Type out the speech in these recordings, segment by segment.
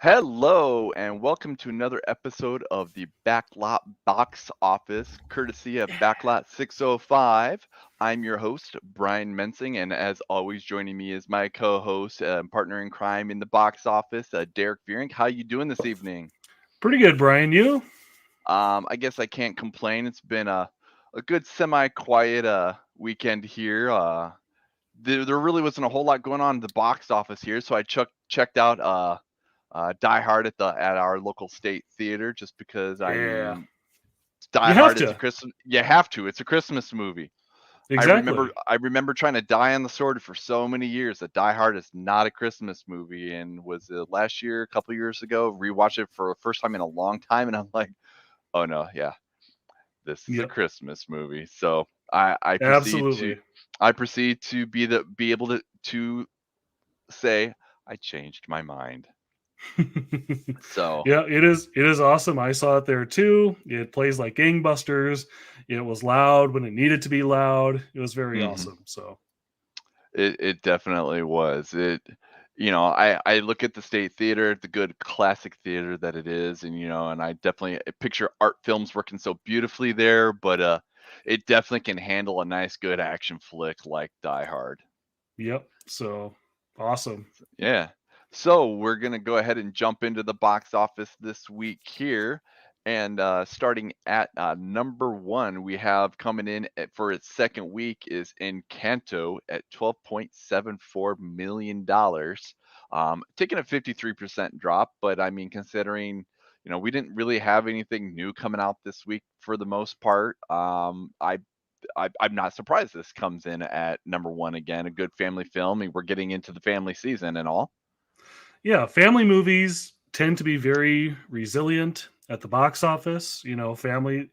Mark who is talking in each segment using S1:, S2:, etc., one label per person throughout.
S1: Hello, and welcome to another episode of the Backlot Box Office, courtesy of Backlot 605. I'm your host, Brian Mensing, and as always, joining me is my co-host and partner in crime in the box office, Derrick Veurink. How you doing this evening?
S2: Pretty good, Brian. You?
S1: I guess I can't complain. It's been a good semi-quiet weekend here. There really wasn't a whole lot going on in the box office here, so I checked out Die Hard at our local state theater just because I
S2: Yeah.
S1: mean Die
S2: You have
S1: Hard, it's a
S2: to.
S1: Christmas, you have to, it's a Christmas movie. I remember
S2: Exactly.
S1: I remember trying to die on the sword for so many years that Die Hard is not a Christmas movie, and was it last year, a couple years ago, rewatched it for the first time in a long time, and I'm like, oh no, yeah, this is a
S2: Yep.
S1: Christmas movie. So I proceed to
S2: Absolutely.
S1: be able to say I changed my mind. So
S2: Yeah, it is. It is awesome. I saw it there too. It plays like gangbusters. It was loud when it needed to be loud. It was very
S1: mhm.
S2: awesome. So
S1: It definitely was. I look at the State Theater, the good classic theater that it is, and I definitely picture art films working so beautifully there, but it definitely can handle a nice, good action flick like Die Hard.
S2: yep. So awesome.
S1: Yeah. So we're gonna go ahead and jump into the box office this week here, and starting at number one, we have coming in for its second week is Encanto at $12.74 million, taking a 53% drop. But I mean, considering we didn't really have anything new coming out this week for the most part, I'm not surprised this comes in at number one again. A good family film. I mean, we're getting into the family season and all.
S2: Yeah, family movies tend to be very resilient at the box office. Family.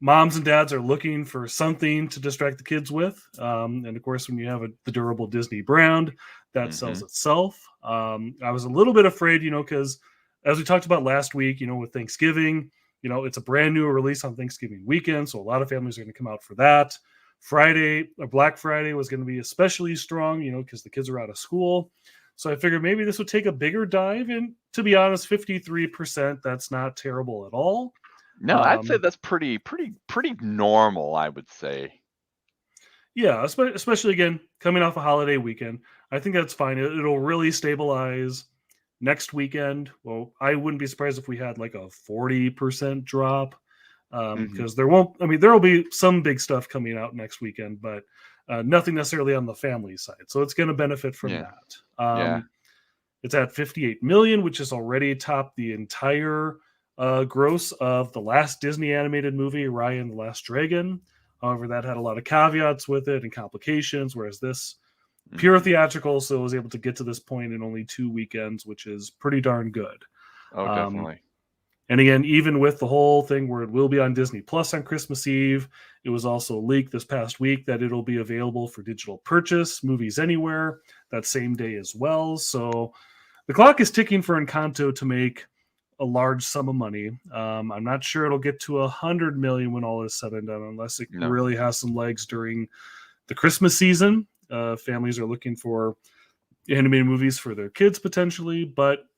S2: Moms and dads are looking for something to distract the kids with. And of course, when you have the durable Disney brand, that
S1: Hmm.
S2: sells itself. I was a little bit afraid, because as we talked about last week, with Thanksgiving, it's a brand new release on Thanksgiving weekend. So a lot of families are going to come out for that. Friday, or Black Friday, was going to be especially strong, because the kids are out of school. So I figured maybe this would take a bigger dive. And to be honest, 53%, that's not terrible at all.
S1: No, I'd say
S2: Um,
S1: that's pretty normal. I would say.
S2: Yeah, especially again coming off a holiday weekend, I think that's fine. It'll really stabilize next weekend. Well, I wouldn't be surprised if we had like a 40% drop,
S1: Hmm.
S2: because there won't. I mean, there will be some big stuff coming out next weekend, but nothing necessarily on the family side. So it's going to benefit from
S1: Yeah,
S2: that.
S1: yeah.
S2: It's at 58 million, which is already topped the entire gross of the last Disney animated movie, Raya and the Last Dragon. However, that had a lot of caveats with it and complications, whereas this pure
S1: Hmm.
S2: theatrical, so was able to get to this point in only 2 weekends, which is pretty darn good.
S1: Oh,
S2: Um,
S1: definitely.
S2: and again, even with the whole thing where it will be on Disney Plus on Christmas Eve, it was also leaked this past week that it'll be available for digital purchase, movies anywhere, that same day as well. So the clock is ticking for Encanto to make a large sum of money. I'm not sure it'll get to 100 million when all is said and done, unless it
S1: No.
S2: really has some legs during the Christmas season. Families are looking for animated movies for their kids potentially, but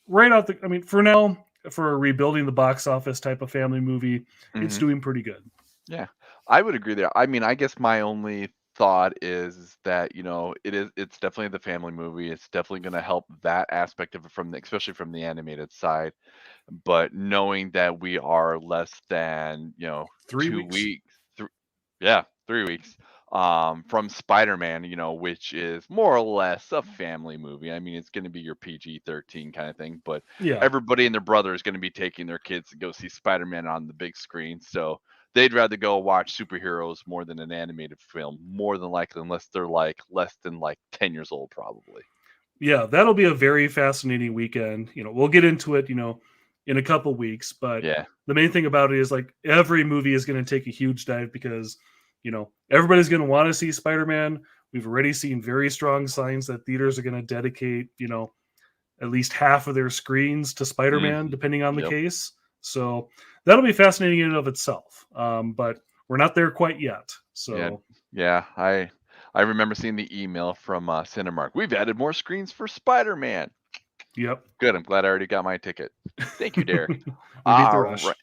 S2: I mean, for now, for a rebuilding the box office type of family movie, it's
S1: Hmm.
S2: doing pretty good.
S1: Yeah, I would agree there. I mean, I guess my only thought is that it's definitely the family movie. It's definitely going to help that aspect of it especially from the animated side. But knowing that we are less than,
S2: Three
S1: 2
S2: weeks.
S1: weeks, yeah, 3 weeks, from Spider-Man, which is more or less a family movie. I mean, it's gonna be your PG-13 kinda thing, but
S2: Yeah,
S1: everybody and their brother is gonna be taking their kids to go see Spider-Man on the big screen, so they'd rather go watch superheroes more than an animated film, more than likely, unless they're, like, less than, like, 10 years old, probably.
S2: yeah, that'll be a very fascinating weekend. We'll get into it, in a couple weeks, but
S1: Yeah.
S2: the main thing about it is like every movie is going to take a huge dive because, everybody's going to want to see Spider-Man. We've already seen very strong signs that theaters are going to dedicate, at least half of their screens to Spider-Man,
S1: Mhm.
S2: depending on the
S1: Yep.
S2: case. So that'll be fascinating in and of itself. But we're not there quite yet.
S1: Yeah,
S2: So
S1: yeah, I remember seeing the email from, Cinemark, "We've added more screens for Spider-Man."
S2: Yep.
S1: Good. I'm glad I already got my ticket. Thank you, Derrick.
S2: We beat the
S1: All right.
S2: rush.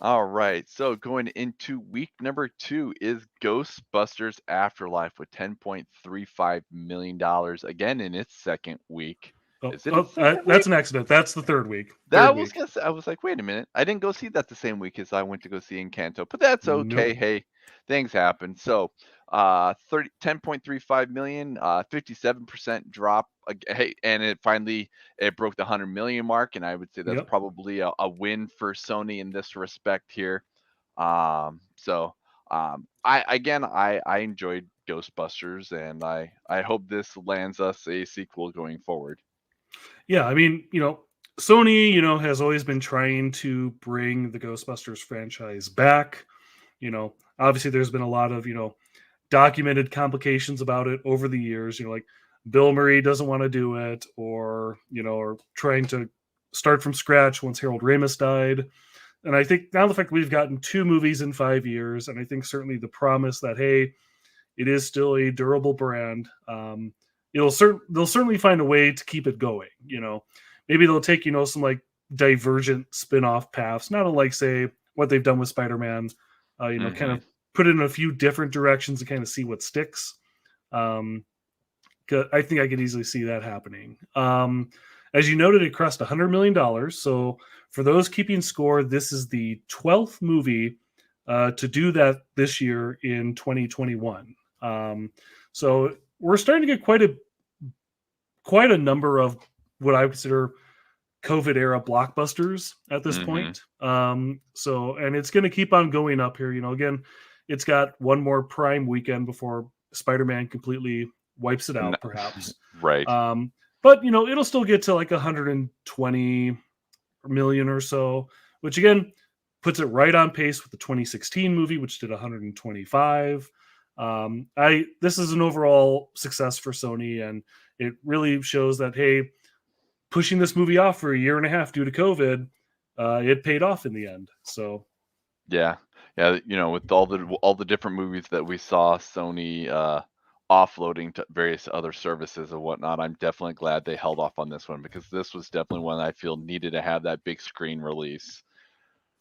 S1: All right. So going into week number 2 is Ghostbusters Afterlife with $10.35 million again in its second week. Is it its second
S2: That's
S1: week?
S2: an accident. That's the third week.
S1: That
S2: Third
S1: was
S2: week.
S1: gonna say, I was like, wait a minute. I didn't go see that the same week as I went to go see Encanto, but that's
S2: Nope.
S1: okay. Hey, things happen. So, 10.35 million, 57% drop. Hey, and it broke the 100 million mark, and I would say that's
S2: Yep.
S1: probably a win for Sony in this respect here. I enjoyed Ghostbusters, and I hope this lands us a sequel going forward.
S2: Yeah, I mean, Sony, has always been trying to bring the Ghostbusters franchise back. Obviously there's been a lot of, documented complications about it over the years, like Bill Murray doesn't want to do it, or trying to start from scratch once Harold Ramis died. And I think now the fact that we've gotten 2 movies in 5 years, and I think certainly the promise that, hey, it is still a durable brand. They'll certainly find a way to keep it going. Maybe they'll take some like divergent spin-off paths, not unlike say what they've done with Spider-Man. Kind
S1: Hmm.
S2: of put it in a few different directions and kind of see what sticks. Um, 'Cause I think I could easily see that happening. As you noted, it crossed $100 million. So for those keeping score, this is the 12th movie to do that this year in 2021. So we're starting to get quite a number of what I consider COVID era blockbusters at this
S1: Hmm.
S2: point. And it's going to keep on going up here. Again, it's got one more prime weekend before Spider-Man completely wipes it
S1: N-
S2: out, perhaps.
S1: right.
S2: Um, but it'll still get to like 120 million or so, which again puts it right on pace with the 2016 movie, which did 125. I This is an overall success for Sony, and it really shows that, hey, pushing this movie off for a year and a half due to COVID, it paid off in the end. So
S1: Yeah. Yeah, with all the different movies that we saw Sony offloading to various other services and whatnot, I'm definitely glad they held off on this one because this was definitely one I feel needed to have that big screen release.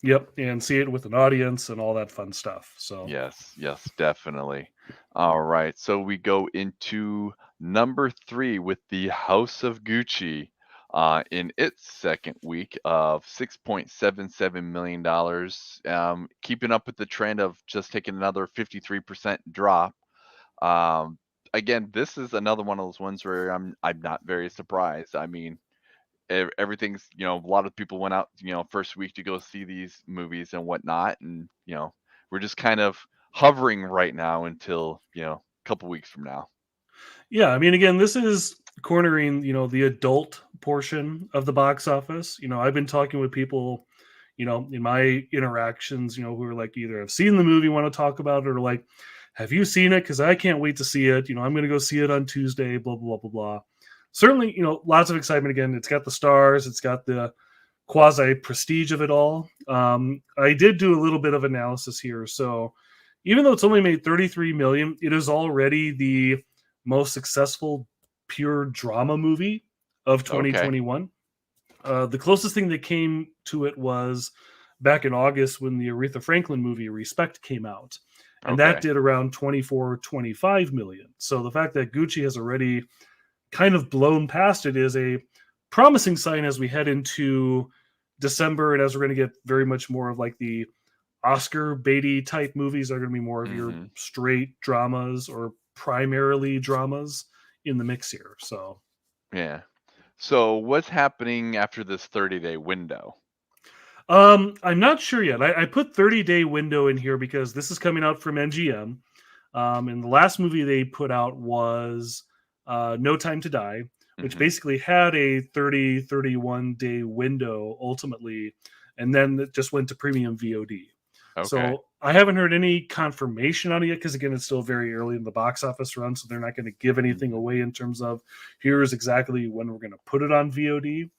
S2: yep, and see it with an audience and all that fun stuff. So
S1: Yes, yes, definitely. All right, so we go into number 3 with the House of Gucci in its second week of $6.77 million, keeping up with the trend of just taking another 53% drop. Um, Again, this is another one of those ones where I'm not very surprised. I mean, everything's a lot of people went out first week to go see these movies and whatnot, and we're just kind of hovering right now until a couple weeks from now.
S2: yeah, I mean, again, this is cornering, the adult portion of the box office. I've been talking with people, in my interactions, who are like either have seen the movie, want to talk about it, or like, have you seen it? Because I can't wait to see it. I'm going to go see it on Tuesday. Blah blah blah blah blah. Certainly, lots of excitement. Again, it's got the stars, it's got the quasi prestige of it all. I did do a little bit of analysis here. So even though it's only made 33 million, it is already the most successful pure drama movie of
S1: Okay.
S2: 2021. The closest thing that came to it was back in August when the Aretha Franklin movie Respect came out. And that
S1: Okay.
S2: did around 24, 25 million. So the fact that Gucci has already kind of blown past it is a promising sign as we head into December, and as we're going to get very much more of like the Oscar Beatty type movies are going to be more of your
S1: Hmm.
S2: straight dramas or primarily dramas in the mix here. So
S1: Yeah. So what's happening after this 30-day window?
S2: I'm not sure yet. I put 30-day window in here because this is coming out from NGM. And the last movie they put out was No Time to Die, which
S1: Hmm.
S2: basically had a 31 day window ultimately, and then it just went to premium VOD.
S1: Okay.
S2: So I haven't heard any confirmation on it yet because, again, it's still very early in the box office run. So they're not going to give anything
S1: Hmm.
S2: away in terms of here's exactly when we're going to put it on VOD.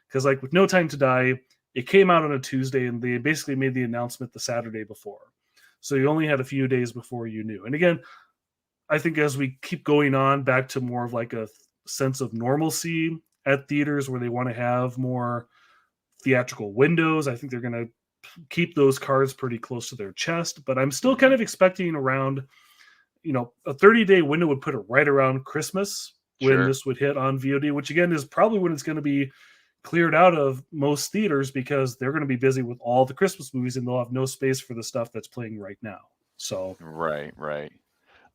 S2: Because, like, with No Time to Die, it came out on a Tuesday and they basically made the announcement the Saturday before. So you only had a few days before you knew. And again, I think as we keep going on back to more of like a sense of normalcy at theaters where they want to have more theatrical windows. I think they're going to keep those cards pretty close to their chest, but I'm still kind
S1: Hmm.
S2: of expecting around, a 30-day window would put it right around Christmas when
S1: Sure.
S2: this would hit on VOD, which again is probably when it's going to be cleared out of most theaters because they're going to be busy with all the Christmas movies and they'll have no space for the stuff that's playing right now. So,
S1: Right, right.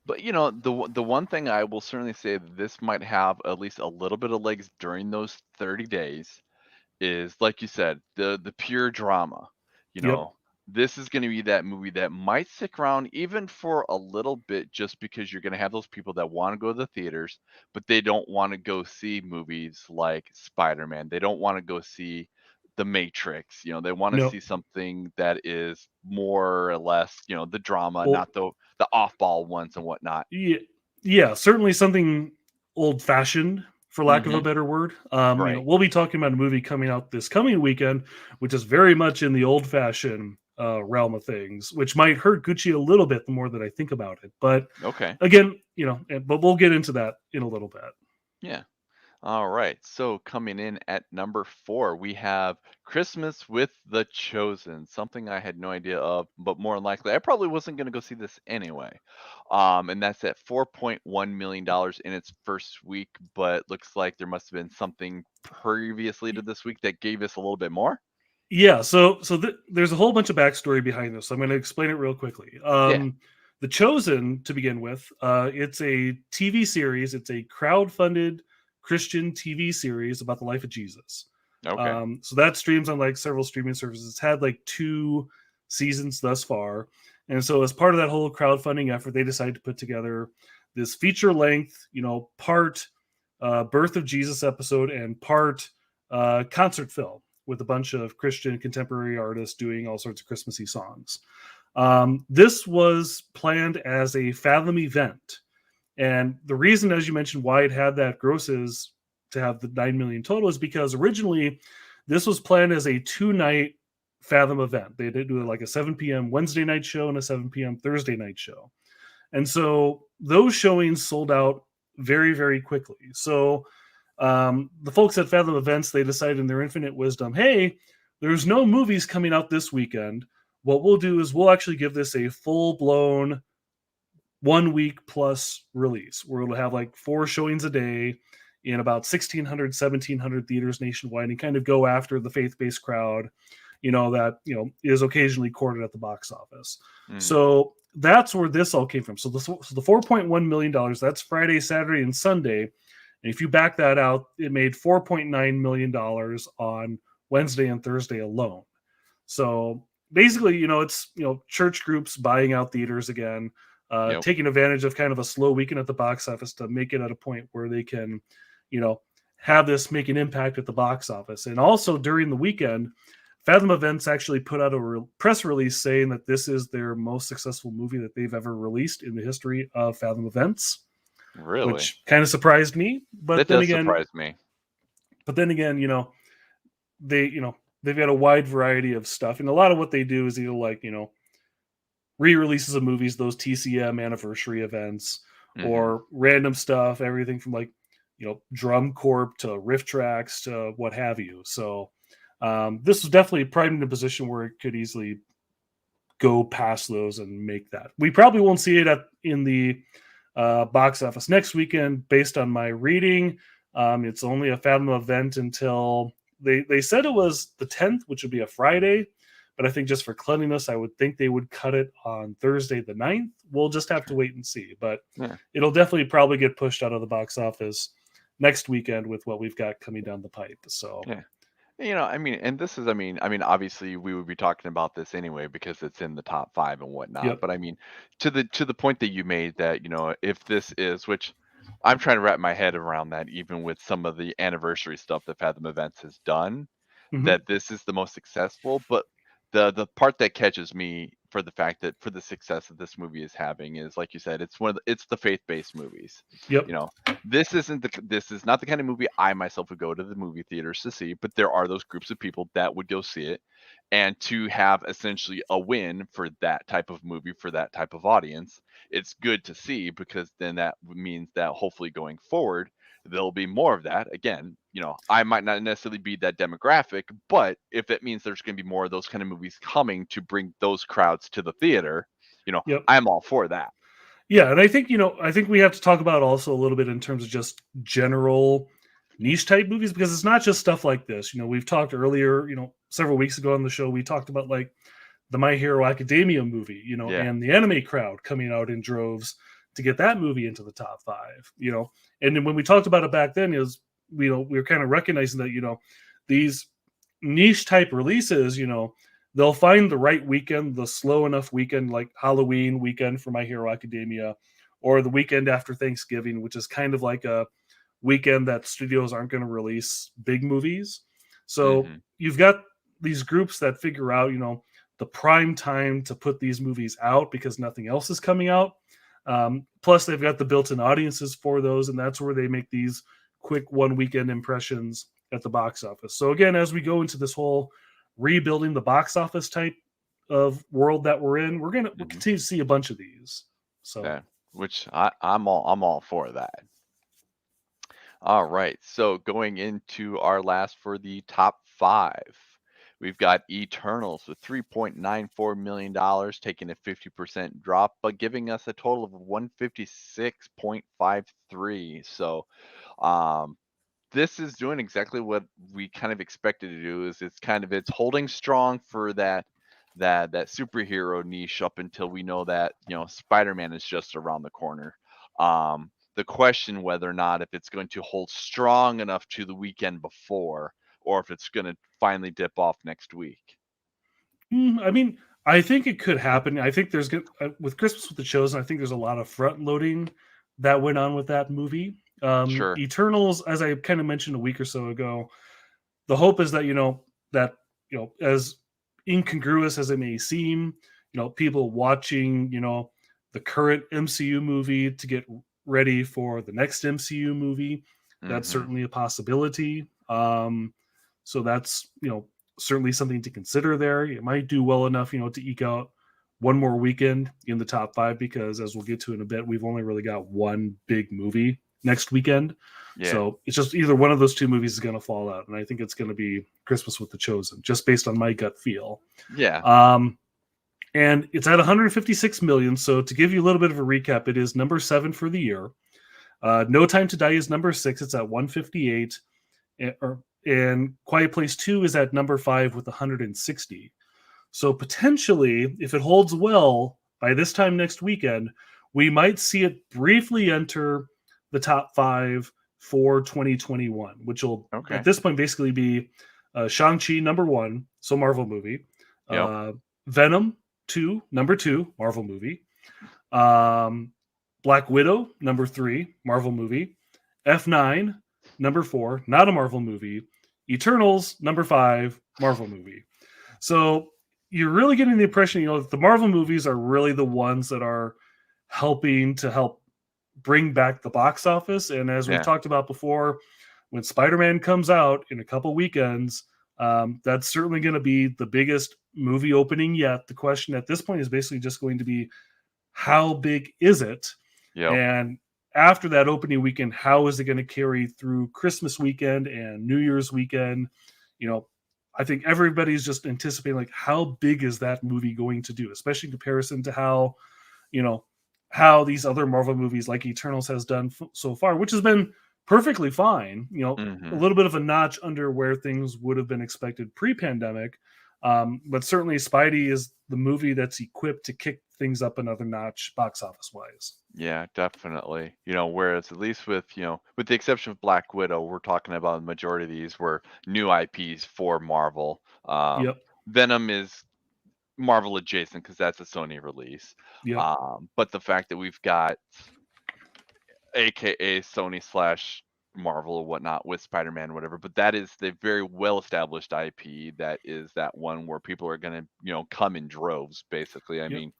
S1: But the one thing I will certainly say that this might have at least a little bit of legs during those 30 days is, like you said, the pure drama. You
S2: yep.
S1: know, this is going to be that movie that might stick around even for a little bit, just because you're going to have those people that want to go to the theaters, but they don't want to go see movies like Spider-Man. They don't want to go see The Matrix. They want to
S2: No,
S1: see something that is more or less, the drama,
S2: well,
S1: not the off-ball ones and whatnot.
S2: yeah, yeah, certainly something old fashioned, for lack of a
S1: Hmm.
S2: better word.
S1: Right.
S2: We'll be talking about a movie coming out this coming weekend, which is very much in the old fashioned realm of things, which might hurt Gucci a little bit the more that I think about it. But
S1: Okay.
S2: again, but we'll get into that in a little bit.
S1: Yeah. All right. So coming in at number 4, we have Christmas with the Chosen, something I had no idea of, but more than likely, I probably wasn't going to go see this anyway. And that's at $4.1 million in its first week, but looks like there must have been something previously to this week that gave us a little bit more.
S2: Yeah, there's a whole bunch of backstory behind this. So I'm going to explain it real quickly.
S1: Yeah.
S2: The Chosen, to begin with, it's a TV series. It's a crowd-funded Christian TV series about the life of Jesus.
S1: Okay.
S2: So that streams on like several streaming services. It's had like 2 seasons thus far, and so as part of that whole crowdfunding effort, they decided to put together this feature-length, part birth of Jesus episode and part concert film with a bunch of Christian contemporary artists doing all sorts of Christmassy songs. This was planned as a Fathom event. And the reason, as you mentioned, why it had that grosses to have the 9 million total is because originally this was planned as a 2-night Fathom event. They did do like a 7 p.m. Wednesday night show and a 7 p.m. Thursday night show. And so those showings sold out very, very quickly. So the folks at Fathom Events, they decided in their infinite wisdom, hey, there's no movies coming out this weekend. What we'll do is we'll actually give this a full blown 1 week plus release where it'll have like 4 showings a day in about 1,600, 1,700 theaters nationwide and kind of go after the faith based crowd, that, is occasionally courted at the box office.
S1: Hmm.
S2: So that's where this all came from. So the $4.1 million, that's Friday, Saturday, and Sunday. And if you back that out, it made $4.9 million on Wednesday and Thursday alone. So basically, it's, church groups buying out theaters again,
S1: Yep.
S2: taking advantage of kind of a slow weekend at the box office to make it at a point where they can, you know, have this make an impact at the box office. And also during the weekend, Fathom Events actually put out a press release saying that this is their most successful movie that they've ever released in the history of Fathom Events,
S1: Really?
S2: which kind of surprised me.
S1: That does surprise me.
S2: But then again, they, they've got a wide variety of stuff, and a lot of what they do is either like, re-releases of movies, those TCM anniversary events,
S1: Hmm.
S2: or random stuff, everything from like, Drum Corp to riff tracks to what have you. So this was definitely primed in a position where it could easily go past those and make that. We probably won't see it in the box office next weekend, based on my reading. It's only a Fathom event until they said it was the 10th, which would be a Friday. But I think just for cleanliness, I would think they would cut it on Thursday the 9th. We'll just have to wait and see. But
S1: Yeah.
S2: it'll definitely probably get pushed out of the box office next weekend with what we've got coming down the pipe. So,
S1: Yeah. And this is, obviously we would be talking about this anyway because it's in the top 5 and whatnot.
S2: yep.
S1: But to the point that you made that, if this is, which I'm trying to wrap my head around that, even with some of the anniversary stuff that Fathom Events has done,
S2: Hmm.
S1: that this is the most successful. But the part that catches me for the fact that for the success that this movie is having is, like you said, it's the faith-based movies.
S2: Yep.
S1: You know, this is not the kind of movie I myself would go to the movie theaters to see, but there are those groups of people that would go see it. And to have essentially a win for that type of movie for that type of audience, it's good to see, because then that means that hopefully going forward, there'll be more of that. Again, I might not necessarily be that demographic, but if it means there's going to be more of those kind of movies coming to bring those crowds to the theater,
S2: Yep.
S1: I'm all for that.
S2: Yeah, and I think I think we have to talk about also a little bit in terms of just general niche type movies, because it's not just stuff like this. We've talked earlier, several weeks ago on the show, we talked about like the My Hero Academia movie,
S1: Yeah.
S2: and the anime crowd coming out in droves to get that movie into the top five, And then when we talked about it back then, is we were kind of recognizing that these niche type releases, they'll find the right weekend, the slow enough weekend, like Halloween weekend for My Hero Academia, or the weekend after Thanksgiving, which is kind of like a weekend that studios aren't going to release big movies. So
S1: Hmm.
S2: you've got these groups that figure out, the prime time to put these movies out because nothing else is coming out. Plus, they've got the built-in audiences for those, and that's where they make these quick one weekend impressions at the box office. So again, as we go into this whole rebuilding the box office type of world that we're in, we'll
S1: Hmm.
S2: continue to see a bunch of these. So
S1: Yeah, which I'm all for that. All right. So going into our last for the top five, we've got Eternals with $3.94 million, taking a 50% drop, but giving us a total of 156.53. So um, this is doing exactly what we kind of expected to do. Is it's holding strong for that superhero niche up until we know that Spider-Man is just around the corner. The question whether or not if it's going to hold strong enough to the weekend before, or if it's going to finally dip off next week.
S2: I mean, I think it could happen. I think there's with Christmas with the Chosen, I think there's a lot of front loading that went on with that movie.
S1: Sure.
S2: Eternals, as I kind of mentioned a week or so ago, the hope is that as incongruous as it may seem, people watching the current MCU movie to get ready for the next MCU movie, that's
S1: Hmm.
S2: certainly a possibility. So that's certainly something to consider there. It might do well enough to eke out one more weekend in the top five, because as we'll get to in a bit, we've only really got one big movie next weekend.
S1: Yeah.
S2: So it's just either one of those two movies is going to fall out, and I think it's going to be Christmas with the Chosen, just based on my gut feel.
S1: Yeah.
S2: And it's at 156 million. So to give you a little bit of a recap, it is number 7 for the year. No Time to Die is number 6. It's at 158, and Quiet Place 2 is at number 5 with 160. So potentially, if it holds well by this time next weekend, we might see it briefly enter the top 5 for 2021, which will at
S1: Okay.
S2: this point basically be Shang-Chi number 1, so Marvel movie,
S1: Yep.
S2: uh, Venom 2, number 2, Marvel movie, um, Black Widow number 3, Marvel movie, F9 number 4, not a Marvel movie, Eternals number 5, Marvel movie. So you're really getting the impression, that the Marvel movies are really the ones that are helping to help bring back the box office. And as we've
S1: Yeah.
S2: talked about before, when Spider-Man comes out in a couple weekends, that's certainly going to be the biggest movie opening yet. The question at this point is basically just going to be, how big is it?
S1: Yep.
S2: And after that opening weekend, how is it going to carry through Christmas weekend and New Year's weekend? I think everybody's just anticipating, like, how big is that movie going to do, especially in comparison to you know how these other Marvel movies like Eternals has done so far, which has been perfectly fine. A
S1: Hmm.
S2: little bit of a notch under where things would have been expected pre-pandemic, but certainly Spidey is the movie that's equipped to kick things up another notch box office wise.
S1: Yeah, definitely. Whereas at least with the exception of Black Widow, we're talking about the majority of these were new IPs for Marvel.
S2: Yep.
S1: Venom is Marvel adjacent because that's a Sony release.
S2: Yep.
S1: But the fact that we've got AKA Sony slash Marvel or whatnot with Spider-Man, whatever, but that is the very well established IP that is that one where people are gonna, come in droves, basically. I
S2: Yep.
S1: mean,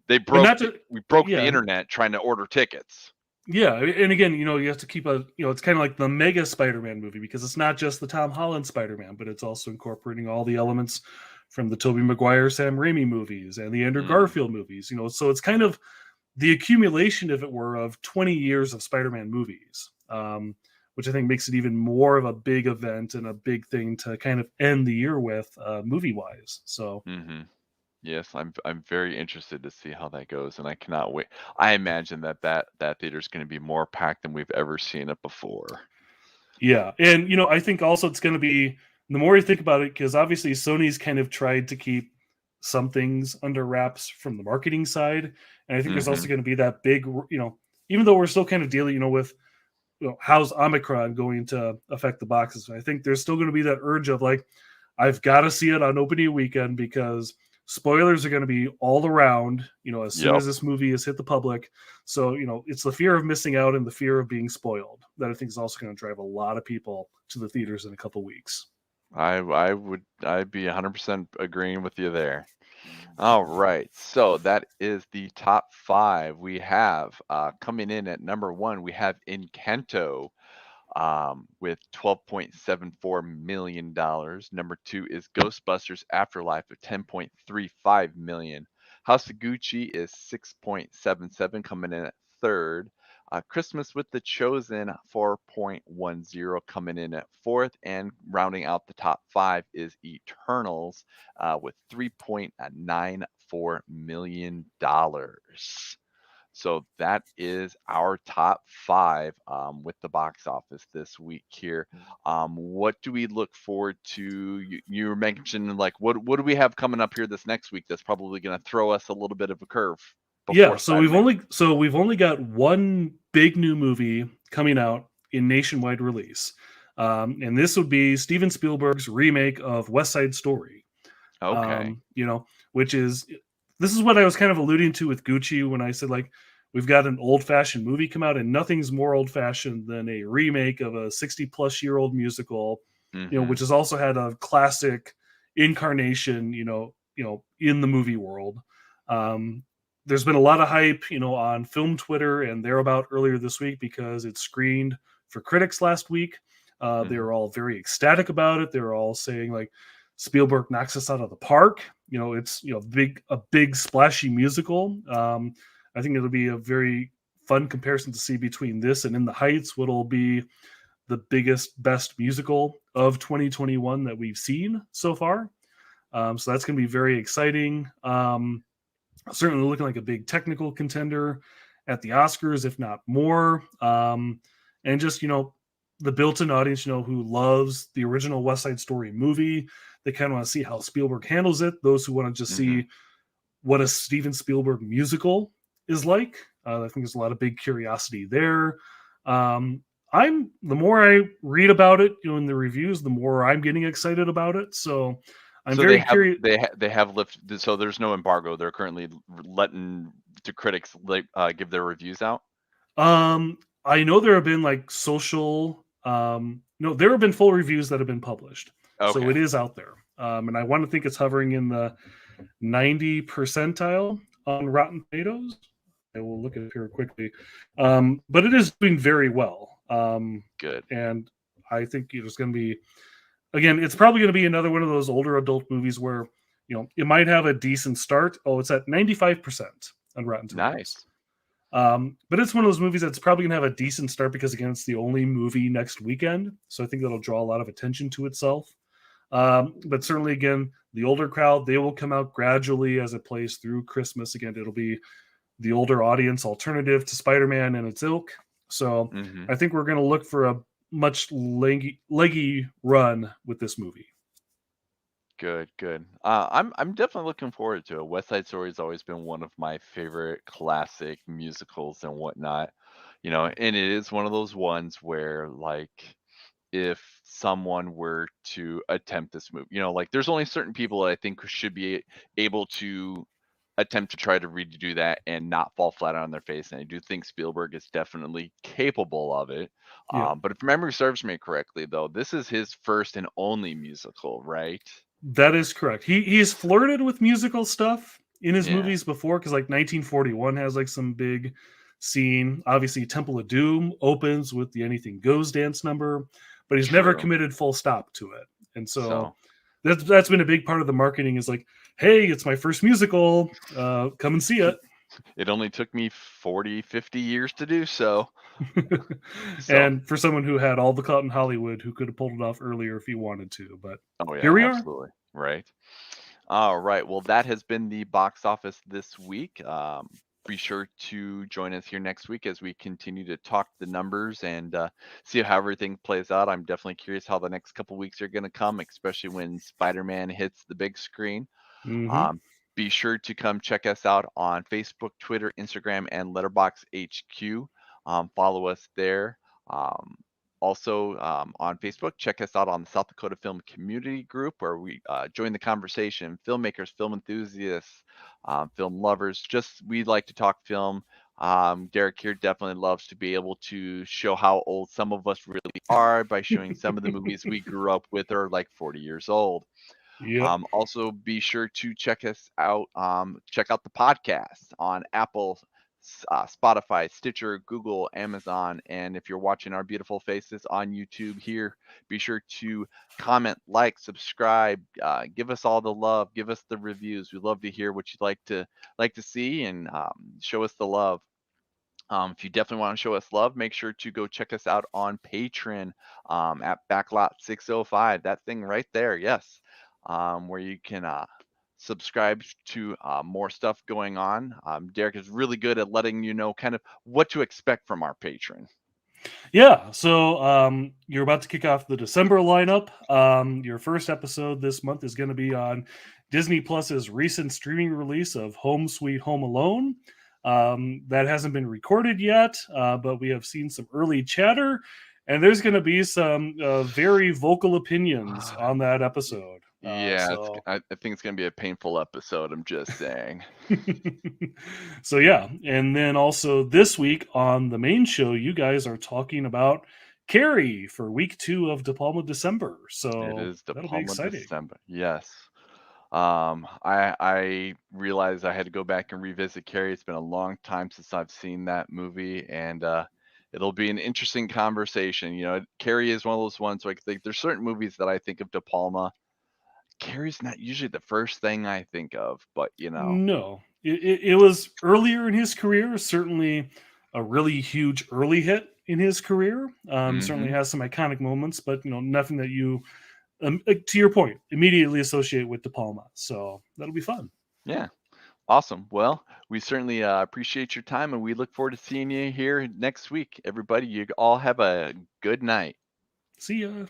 S1: they
S2: And
S1: broke
S2: not
S1: the
S2: to
S1: we broke the
S2: yeah,
S1: internet trying to order tickets.
S2: yeah, and again, you have to keep it's kind of like the mega Spider-Man movie, because it's not just the Tom Holland Spider-Man, but it's also incorporating all the elements from the Tobey Maguire, Sam Raimi movies and the Andrew
S1: Mm,
S2: Garfield movies. So it's kind of the accumulation, if it were, of 20 years of Spider-Man movies. which I think makes it even more of a big event and a big thing to kind of end the year with, movie wise. So
S1: Hmm. Yes, I'm very interested to see how that goes, and I cannot wait. I imagine that theater is going to be more packed than we've ever seen it before.
S2: yeah, and I think also it's going to be, the more you think about it, because obviously Sony's kind of tried to keep some things under wraps from the marketing side, and I think there's also
S1: Hmm.
S2: going to be that big, even though we're still kind of dealing, with how's Omicron going to affect the boxes. I think there's still going to be that urge of like, I've got to see it on opening weekend because spoilers are going to be all around, as soon
S1: Yep.
S2: as this movie has hit the public. So, it's the fear of missing out and the fear of being spoiled that I think is also going to drive a lot of people to the theaters in a couple weeks.
S1: I'd be 100% agreeing with you there. All right, so that is the top five. We have coming in at number one, we have Encanto with $12.74 million. Number two is Ghostbusters Afterlife with 10.35 million. House of Gucci is 6.77, coming in at third. Christmas with the Chosen 4.10, coming in at fourth, and rounding out the top five is Eternals with $3.94 million. So that is our top five with the box office this week here. What do we look forward to? You were mentioning like what do we have coming up here this next week that's probably going to throw us a little bit of a curve
S2: Yeah,
S1: before
S2: so we've
S1: Spider-Man?
S2: only got one big new movie coming out in nationwide release, and this would be Steven Spielberg's remake of West Side Story.
S1: Okay.
S2: Which is, this is what I was kind of alluding to with Gucci when I said like, we've got an old fashioned movie come out, and nothing's more old fashioned than a remake of a 60-plus-year-old musical,
S1: Mm-hmm.
S2: which has also had a classic incarnation, in the movie world. Um, there's been a lot of hype, on film Twitter and thereabout earlier this week because it screened for critics last week. They
S1: Mm-hmm.
S2: were all very ecstatic about it. They were all saying like, Spielberg knocks us out of the park. It's a big splashy musical. I think it'll be a very fun comparison to see between this and In the Heights, what'll be the biggest, best musical of 2021 that we've seen so far. So that's going to be very exciting. Certainly looking like a big technical contender at the Oscars, if not more. And just, the built-in audience, who loves the original West Side Story movie. They kind of want to see how Spielberg handles it. Those who want to just
S1: Mm-hmm.
S2: see what a Steven Spielberg musical is like. I think there's a lot of big curiosity there. The more I read about it, in the reviews, the more I'm getting excited about it. So I'm
S1: So they
S2: very
S1: have
S2: curious.
S1: they have lifted. So there's no embargo. They're currently letting the critics give their reviews out.
S2: I know there have been like social, no, there have been full reviews that have been published, so
S1: Okay.
S2: it is out there. And I want to think it's hovering in the 90 percentile on Rotten Tomatoes. I will look at it here quickly, but it is doing very well.
S1: Good.
S2: And I think it's going to be, again, it's probably going to be another one of those older adult movies where it might have a decent start. Oh, it's at 95% on Rotten Tomatoes.
S1: Nice.
S2: But it's one of those movies that's probably going to have a decent start because, again, it's the only movie next weekend. So I think that'll draw a lot of attention to itself. But certainly, again, the older crowd, they will come out gradually as it plays through Christmas. Again, it'll be the older audience alternative to Spider-Man and its ilk. So
S1: Hmm.
S2: I think we're going to look for a much leggy run with this movie.
S1: Good, good. I'm definitely looking forward to it. West Side Story has always been one of my favorite classic musicals and whatnot, and it is one of those ones where like if someone were to attempt this movie, like there's only certain people that I think should be able to attempt to try to redo that and not fall flat on their face. And I do think Spielberg is definitely capable of it.
S2: Yeah.
S1: But if memory serves me correctly, though, this is his first and only musical, right?
S2: That is correct. He's flirted with musical stuff in his
S1: Yeah,
S2: movies before, because like 1941 has like some big scene. Obviously, Temple of Doom opens with the Anything Goes dance number, but he's never
S1: true.
S2: committed full stop to it. And so
S1: So
S2: that's been a big part of the marketing, is like, hey, it's my first musical. Come and see it.
S1: it only took me 40, 50 years to do so. So,
S2: And for someone who had all the clout in Hollywood, who could have pulled it off earlier if he wanted to, but
S1: oh
S2: here
S1: yeah,
S2: we are.
S1: absolutely. Right. All right. Well, that has been the box office this week. Be sure to join us here next week as we continue to talk the numbers and see how everything plays out. I'm definitely curious how the next couple weeks are going to come, especially when Spider-Man hits the big screen.
S2: Hmm.
S1: Um, be sure to come check us out on Facebook, Twitter, Instagram, and Letterbox HQ. Follow us there. Um, also on Facebook, check us out on the South Dakota Film Community Group, where we join the conversation. Filmmakers, film enthusiasts, film lovers. Just we like to talk film. Derrick here definitely loves to be able to show how old some of us really are by showing some of the movies we grew up with are like 40 years old.
S2: Yep.
S1: Also, be sure to check us out. Check out the podcast on Apple, Spotify, Stitcher, Google, Amazon, and if you're watching our beautiful faces on YouTube here, be sure to comment, like, subscribe, give us all the love, give us the reviews. We love to hear what you'd like to see, and show us the love. If you definitely want to show us love, make sure to go check us out on Patreon at Backlot 605. That thing right there, yes, where you can subscribe to more stuff going on. Derrick is really good at letting you know kind of what to expect from our patron.
S2: Yeah, so you're about to kick off the December lineup. Your first episode this month is going to be on Disney Plus's recent streaming release of Home Sweet Home Alone. That hasn't been recorded yet, but we have seen some early chatter, and there's going to be some very vocal opinions on that episode.
S1: Yeah, I think it's gonna be a painful episode. I'm just saying.
S2: So yeah, and then also this week on the main show, you guys are talking about Carrie for week 2 of De Palma December.
S1: It
S2: So
S1: is De
S2: that'll be
S1: Palma
S2: exciting.
S1: December. Yes. I realized I had to go back and revisit Carrie. It's been a long time since I've seen that movie, and it'll be an interesting conversation. Carrie is one of those ones like there's certain movies that I think of De Palma. Carrie's not usually the first thing I think of, but
S2: No, it was earlier in his career. Certainly, a really huge early hit in his career. Certainly
S1: hmm
S2: has some iconic moments, but nothing that you, to your point, immediately associate with De Palma. So that'll be fun.
S1: yeah, awesome. Well, we certainly appreciate your time, and we look forward to seeing you here next week. Everybody, you all have a good night.
S2: See ya.